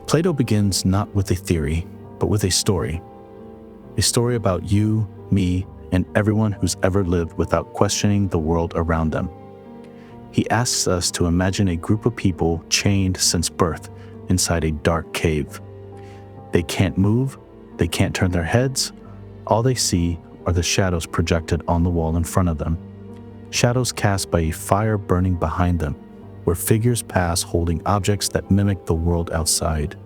Plato begins not with a theory, but with a story about you, me, and everyone who's ever lived without questioning the world around them. He asks us to imagine a group of people chained since birth inside a dark cave. They can't move, they can't turn their heads. All they see are the shadows projected on the wall in front of them. Shadows cast by a fire burning behind them, where figures pass holding objects that mimic the world outside.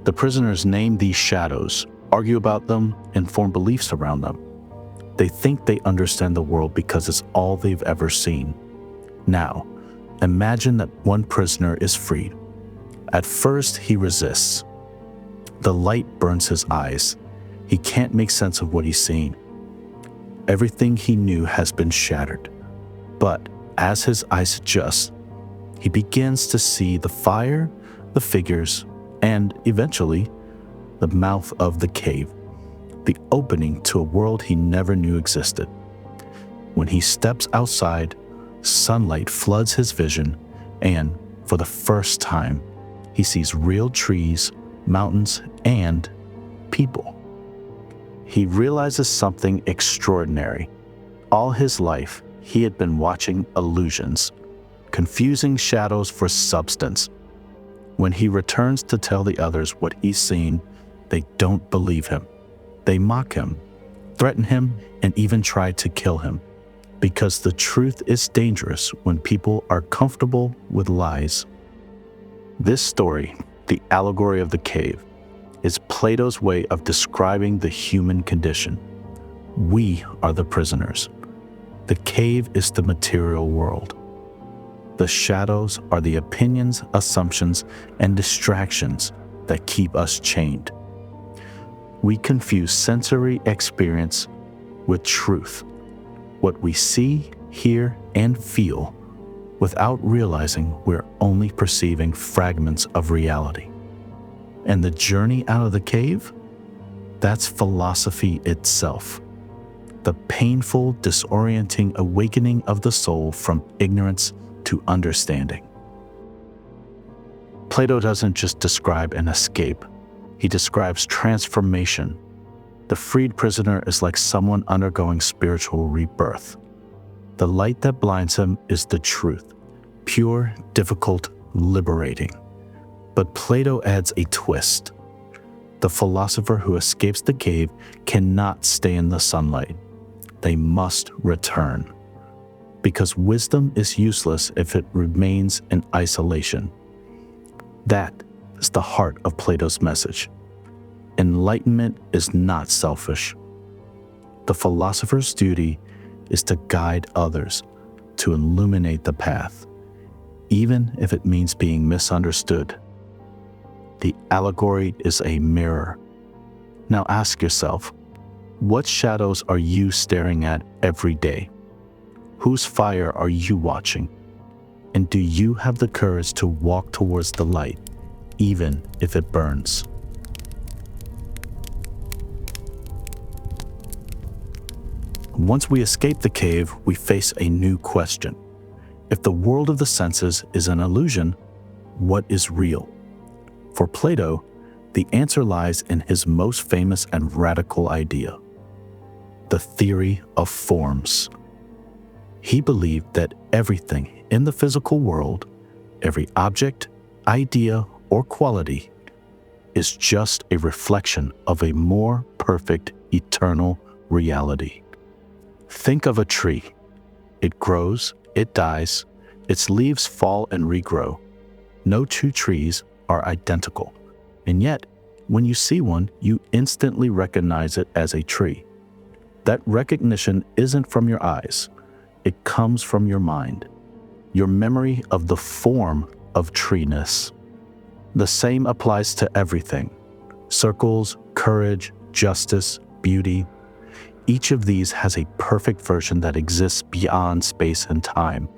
The prisoners name these shadows, argue about them, and form beliefs around them. They think they understand the world because it's all they've ever seen. Now, imagine that one prisoner is freed. At first, he resists. The light burns his eyes. He can't make sense of what he's seeing. Everything he knew has been shattered. But as his eyes adjust, he begins to see the fire, the figures, and eventually, the mouth of the cave, the opening to a world he never knew existed. When he steps outside, sunlight floods his vision, and for the first time, he sees real trees, mountains, and people. He realizes something extraordinary. All his life, he had been watching illusions, confusing shadows for substance. When he returns to tell the others what he's seen, they don't believe him. They mock him, threaten him, and even try to kill him. Because the truth is dangerous when people are comfortable with lies. This story, the Allegory of the Cave, is Plato's way of describing the human condition. We are the prisoners. The cave is the material world. The shadows are the opinions, assumptions, and distractions that keep us chained. We confuse sensory experience with truth, what we see, hear, and feel, without realizing we're only perceiving fragments of reality. And the journey out of the cave? That's philosophy itself. The painful, disorienting awakening of the soul from ignorance to understanding. Plato doesn't just describe an escape, he describes transformation. The freed prisoner is like someone undergoing spiritual rebirth. The light that blinds him is the truth, pure, difficult, liberating. But Plato adds a twist. The philosopher who escapes the cave cannot stay in the sunlight. They must return. Because wisdom is useless if it remains in isolation. That is the heart of Plato's message. Enlightenment is not selfish. The philosopher's duty is to guide others, to illuminate the path, even if it means being misunderstood. The allegory is a mirror. Now ask yourself, what shadows are you staring at every day? Whose fire are you watching? And do you have the courage to walk towards the light, even if it burns? Once we escape the cave, we face a new question. If the world of the senses is an illusion, what is real? For Plato, the answer lies in his most famous and radical idea, the theory of forms. He believed that everything in the physical world, every object, idea, or quality, is just a reflection of a more perfect, eternal reality. Think of a tree. It grows, it dies, its leaves fall and regrow. No two trees are identical, and yet, when you see one, you instantly recognize it as a tree. That recognition isn't from your eyes. It comes from your mind, your memory of the form of treeness. The same applies to everything. Circles, courage, justice, beauty. Each of these has a perfect version that exists beyond space and time.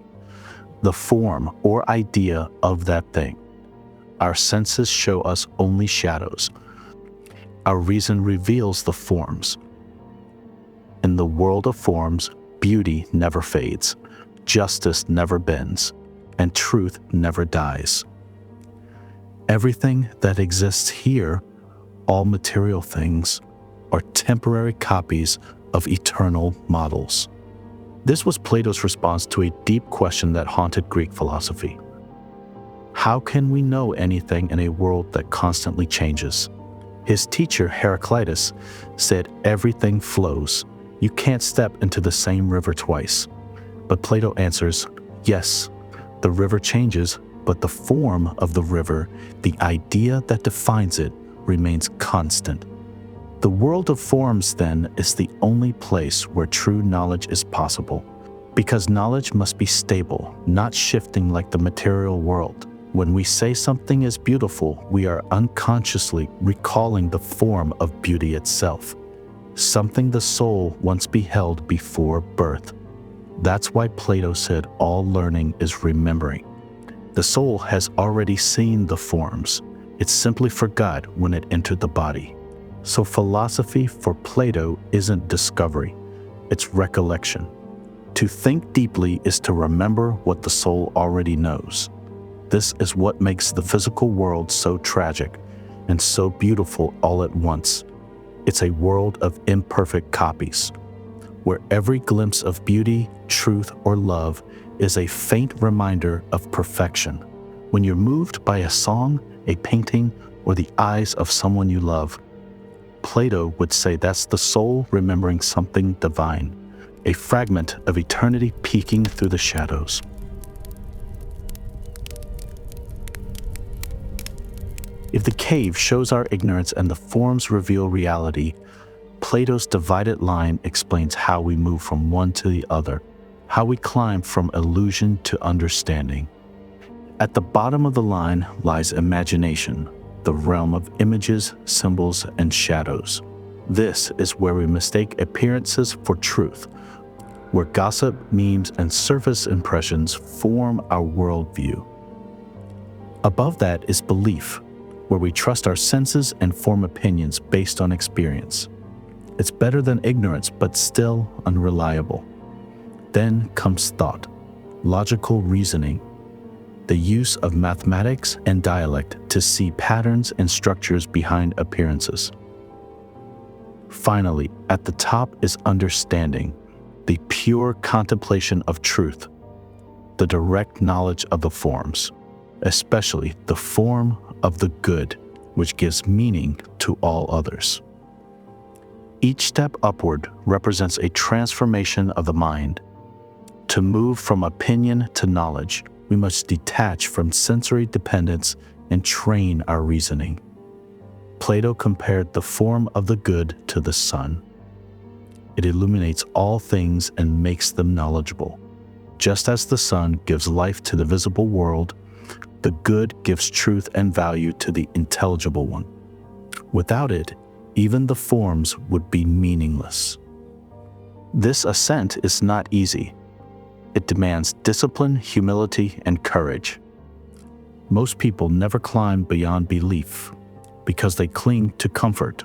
The form or idea of that thing. Our senses show us only shadows. Our reason reveals the forms. In the world of forms, beauty never fades, justice never bends, and truth never dies. Everything that exists here, all material things, are temporary copies of eternal models. This was Plato's response to a deep question that haunted Greek philosophy. How can we know anything in a world that constantly changes? His teacher, Heraclitus, said everything flows. You can't step into the same river twice. But Plato answers, yes, the river changes, but the form of the river, the idea that defines it, remains constant. The world of forms, then, is the only place where true knowledge is possible, because knowledge must be stable, not shifting like the material world. When we say something is beautiful, we are unconsciously recalling the form of beauty itself, something the soul once beheld before birth. That's why Plato said all learning is remembering. The soul has already seen the forms. It simply forgot when it entered the body. So philosophy for Plato isn't discovery, it's recollection. To think deeply is to remember what the soul already knows. This is what makes the physical world so tragic and so beautiful all at once. It's a world of imperfect copies, where every glimpse of beauty, truth, or love is a faint reminder of perfection. When you're moved by a song, a painting, or the eyes of someone you love, Plato would say that's the soul remembering something divine, a fragment of eternity peeking through the shadows. If the cave shows our ignorance and the forms reveal reality, Plato's divided line explains how we move from one to the other, how we climb from illusion to understanding. At the bottom of the line lies imagination, the realm of images, symbols, and shadows. This is where we mistake appearances for truth, where gossip, memes, and surface impressions form our worldview. Above that is belief, where we trust our senses and form opinions based on experience. It's better than ignorance, but still unreliable. Then comes thought, logical reasoning, the use of mathematics and dialect to see patterns and structures behind appearances. Finally, at the top is understanding, the pure contemplation of truth, the direct knowledge of the forms, especially the form of the good, which gives meaning to all others. Each step upward represents a transformation of the mind. To move from opinion to knowledge, we must detach from sensory dependence and train our reasoning. Plato compared the form of the good to the sun. It illuminates all things and makes them knowledgeable. Just as the sun gives life to the visible world, the good gives truth and value to the intelligible one. Without it, even the forms would be meaningless. This ascent is not easy. It demands discipline, humility, and courage. Most people never climb beyond belief because they cling to comfort.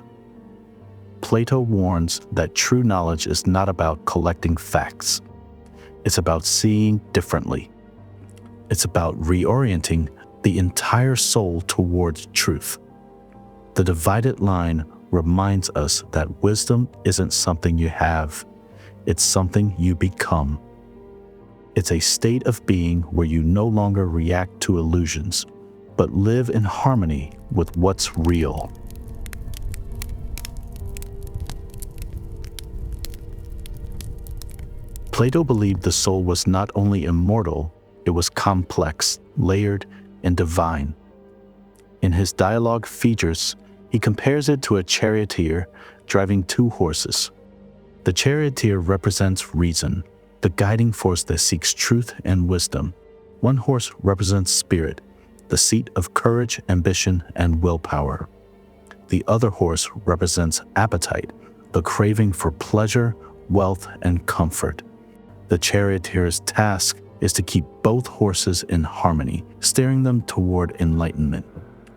Plato warns that true knowledge is not about collecting facts. It's about seeing differently. It's about reorienting the entire soul towards truth. The divided line reminds us that wisdom isn't something you have, it's something you become. It's a state of being where you no longer react to illusions, but live in harmony with what's real. Plato believed the soul was not only immortal, it was complex, layered, and divine. In his dialogue Phaedrus, he compares it to a charioteer driving two horses. The charioteer represents reason, the guiding force that seeks truth and wisdom. One horse represents spirit, the seat of courage, ambition, and willpower. The other horse represents appetite, the craving for pleasure, wealth, and comfort. The charioteer's task is to keep both horses in harmony, steering them toward enlightenment.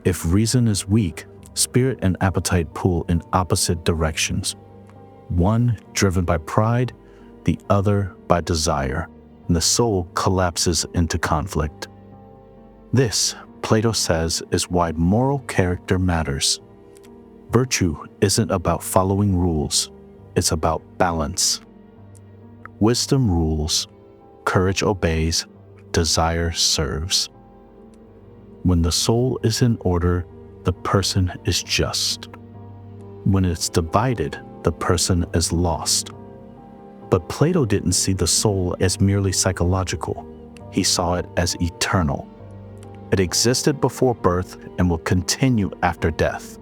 If reason is weak, spirit and appetite pull in opposite directions. One driven by pride, the other by desire, and the soul collapses into conflict. This, Plato says is why moral character matters. Virtue isn't about following rules, it's about balance. Wisdom rules, courage obeys, desire serves. When the soul is in order, the person is just. When it's divided, the person is lost. But Plato didn't see the soul as merely psychological. He saw it as eternal. It existed before birth and will continue after death.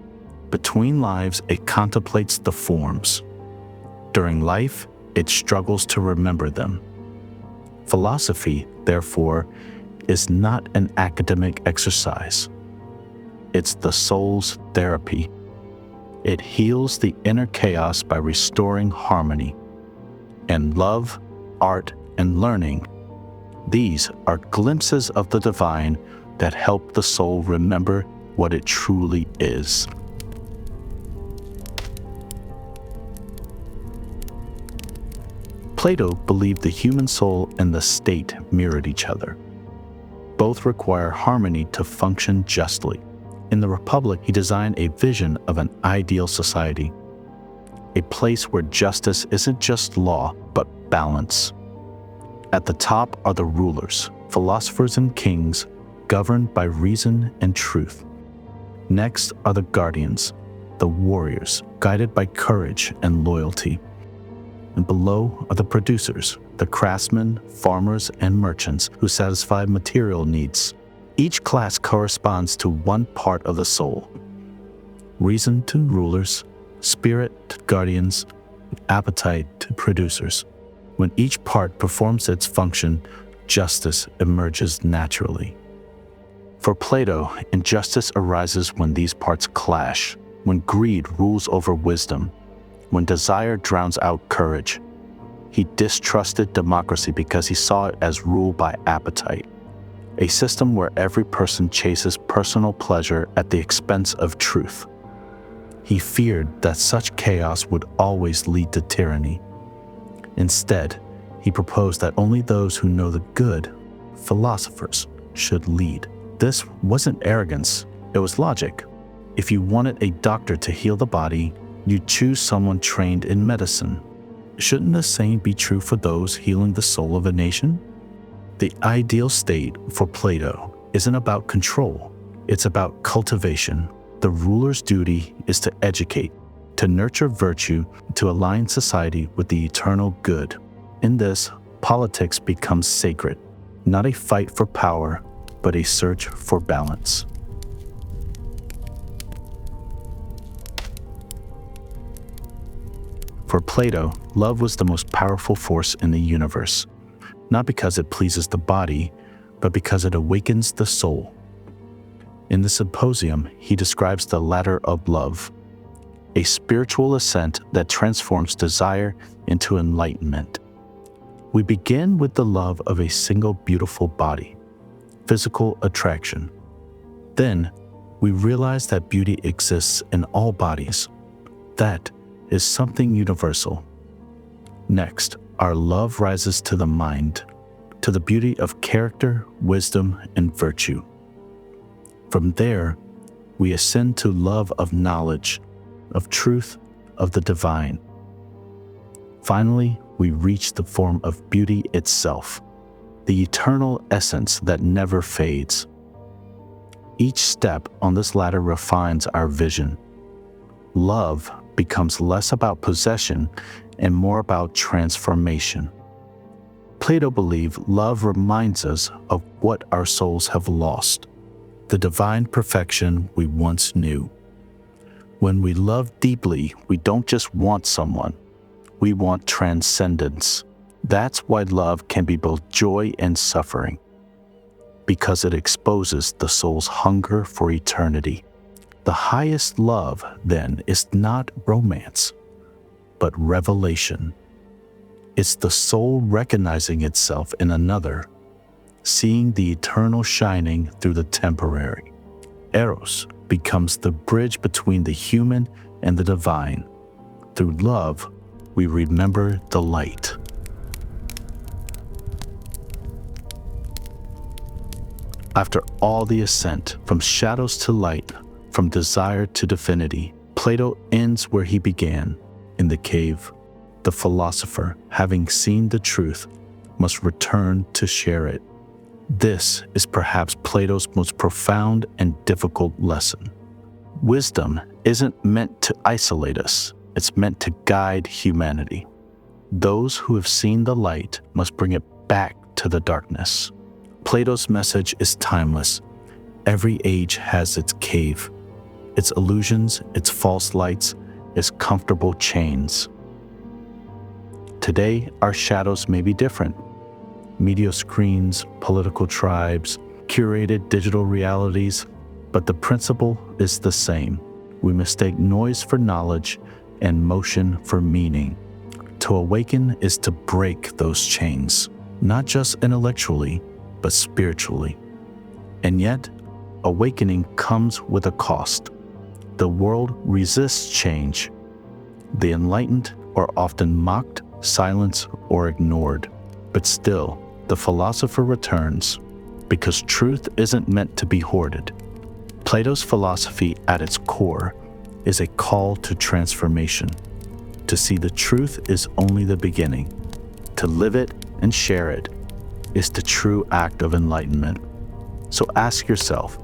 Between lives, it contemplates the forms. During life, it struggles to remember them. Philosophy, therefore, is not an academic exercise. It's the soul's therapy. It heals the inner chaos by restoring harmony. And love, art, and learning, these are glimpses of the divine that help the soul remember what it truly is. Plato believed the human soul and the state mirrored each other. Both require harmony to function justly. In the Republic, he designed a vision of an ideal society, a place where justice isn't just law, but balance. At the top are the rulers, philosophers and kings, governed by reason and truth. Next are the guardians, the warriors, guided by courage and loyalty. And below are the producers, the craftsmen, farmers, and merchants who satisfy material needs. Each class corresponds to one part of the soul. Reason to rulers, spirit to guardians, appetite to producers. When each part performs its function, justice emerges naturally. For Plato, injustice arises when these parts clash, when greed rules over wisdom, when desire drowns out courage. He distrusted democracy because he saw it as ruled by appetite, a system where every person chases personal pleasure at the expense of truth. He feared that such chaos would always lead to tyranny. Instead, he proposed that only those who know the good, philosophers, should lead. This wasn't arrogance, it was logic. If you wanted a doctor to heal the body, you'd choose someone trained in medicine. Shouldn't the same be true for those healing the soul of a nation? The ideal state for Plato isn't about control, it's about cultivation. The ruler's duty is to educate, to nurture virtue, to align society with the eternal good. In this, politics becomes sacred, not a fight for power, but a search for balance. For Plato, love was the most powerful force in the universe, not because it pleases the body, but because it awakens the soul. In the Symposium, he describes the ladder of love, a spiritual ascent that transforms desire into enlightenment. We begin with the love of a single beautiful body, physical attraction. Then, we realize that beauty exists in all bodies. That is something universal. Next, our love rises to the mind, to the beauty of character, wisdom, and virtue. From there, we ascend to love of knowledge, of truth, of the divine. Finally, we reach the form of beauty itself, the eternal essence that never fades. Each step on this ladder refines our vision. Love becomes less about possession and more about transformation. Plato believed love reminds us of what our souls have lost, the divine perfection we once knew. When we love deeply, we don't just want someone, we want transcendence. That's why love can be both joy and suffering, because it exposes the soul's hunger for eternity. The highest love, then, is not romance, but revelation. It's the soul recognizing itself in another, seeing the eternal shining through the temporary. Eros becomes the bridge between the human and the divine. Through love, we remember the light. After all the ascent, from shadows to light, from desire to divinity, Plato ends where he began, in the cave. The philosopher, having seen the truth, must return to share it. This is perhaps Plato's most profound and difficult lesson. Wisdom isn't meant to isolate us, it's meant to guide humanity. Those who have seen the light must bring it back to the darkness. Plato's message is timeless. Every age has its cave, its illusions, its false lights, its comfortable chains. Today, our shadows may be different. Media screens, political tribes, curated digital realities, but the principle is the same. We mistake noise for knowledge and motion for meaning. To awaken is to break those chains, not just intellectually, but spiritually. And yet, awakening comes with a cost. The world resists change. The enlightened are often mocked, silenced, or ignored. But still, the philosopher returns, because truth isn't meant to be hoarded. Plato's philosophy at its core is a call to transformation. To see the truth is only the beginning. To live it and share it is the true act of enlightenment. So ask yourself,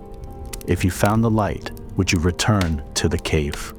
if you found the light, would you return to the cave?